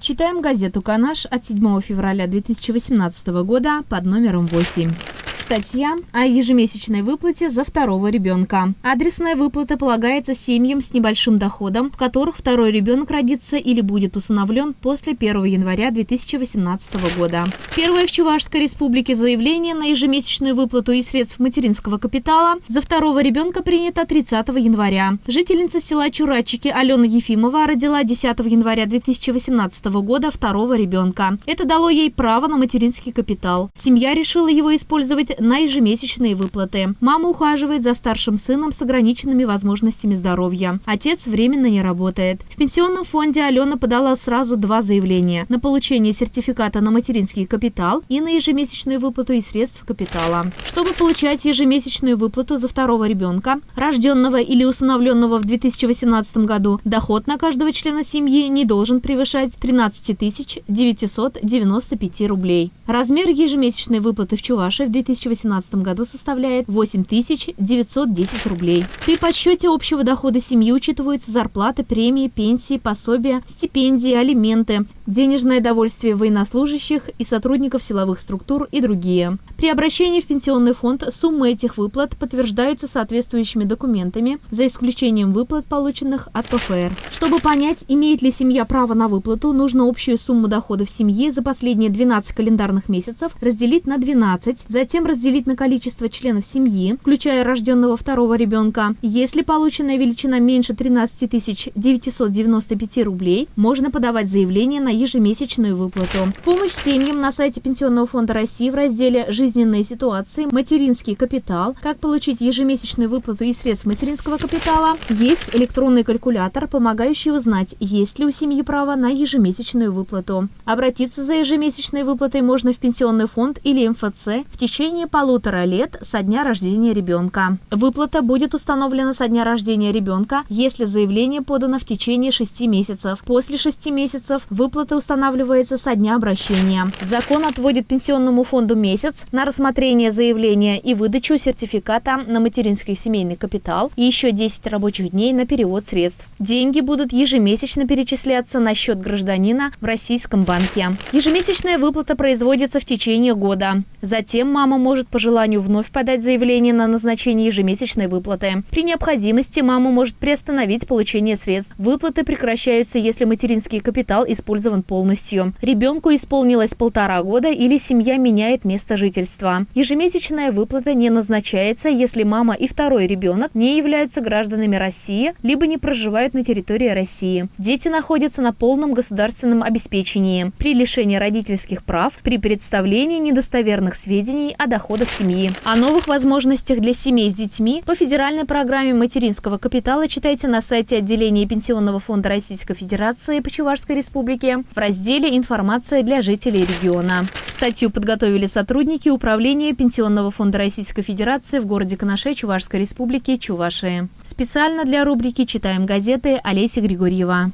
Читаем газету «Канаш» от 7 февраля 2018 года под номером 8. Статья о ежемесячной выплате за второго ребенка. Адресная выплата полагается семьям с небольшим доходом, в которых второй ребенок родится или будет усыновлен после 1 января 2018 года. Первое в Чувашской республике заявление на ежемесячную выплату из средств материнского капитала за второго ребенка принято 30 января. Жительница села Чурачики Алена Ефимова родила 10 января 2018 года второго ребенка. Это дало ей право на материнский капитал. Семья решила его использовать на ежемесячные выплаты. Мама ухаживает за старшим сыном с ограниченными возможностями здоровья. Отец временно не работает. В пенсионном фонде Алена подала сразу 2 заявления: на получение сертификата на материнский капитал и на ежемесячную выплату из средств капитала. Чтобы получать ежемесячную выплату за второго ребенка, рожденного или усыновленного в 2018 году, доход на каждого члена семьи не должен превышать 13 995 рублей. Размер ежемесячной выплаты в Чувашии в 2018 году составляет 8 910 рублей. При подсчете общего дохода семьи учитываются зарплаты, премии, пенсии, пособия, стипендии, алименты, денежное довольствие военнослужащих и сотрудников силовых структур и другие. При обращении в пенсионный фонд суммы этих выплат подтверждаются соответствующими документами, за исключением выплат, полученных от ПФР. Чтобы понять, имеет ли семья право на выплату, нужно общую сумму доходов семьи за последние 12 календарных месяцев разделить на 12, затем разделить на количество членов семьи, включая рожденного второго ребенка. Если полученная величина меньше 13 995 рублей, можно подавать заявление на ежемесячную выплату. Помощь семьям на сайте Пенсионного фонда России в разделе «Жизненные ситуации. Материнский капитал. Как получить ежемесячную выплату из средств материнского капитала» есть электронный калькулятор, помогающий узнать, есть ли у семьи право на ежемесячную выплату. Обратиться за ежемесячной выплатой можно в Пенсионный фонд или МФЦ в течение 1,5 лет со дня рождения ребенка. Выплата будет установлена со дня рождения ребенка, если заявление подано в течение 6 месяцев. После 6 месяцев выплата устанавливается со дня обращения. Закон отводит Пенсионному фонду месяц на рассмотрение заявления и выдачу сертификата на материнский семейный капитал и еще 10 рабочих дней на перевод средств. Деньги будут ежемесячно перечисляться на счет гражданина в российском банке. Ежемесячная выплата производится в течение года. Затем мама может по желанию вновь подать заявление на назначение ежемесячной выплаты. При необходимости мама может приостановить получение средств. Выплаты прекращаются, если материнский капитал использован полностью. Ребенку исполнилось 1,5 года или семья меняет место жительства. Ежемесячная выплата не назначается, если мама и второй ребенок не являются гражданами России, либо не проживают на территории России. Дети находятся на полном государственном обеспечении. При лишении родительских прав, при представлении недостоверных сведений о доходах семьи. О новых возможностях для семей с детьми по федеральной программе материнского капитала читайте на сайте отделения Пенсионного фонда Российской Федерации по Чувашской республике в разделе «Информация для жителей региона». Статью подготовили сотрудники Управления Пенсионного фонда Российской Федерации в городе Канаше Чувашской республики Чувашии. Специально для рубрики «Читаем газеты» Олеся Григорьева.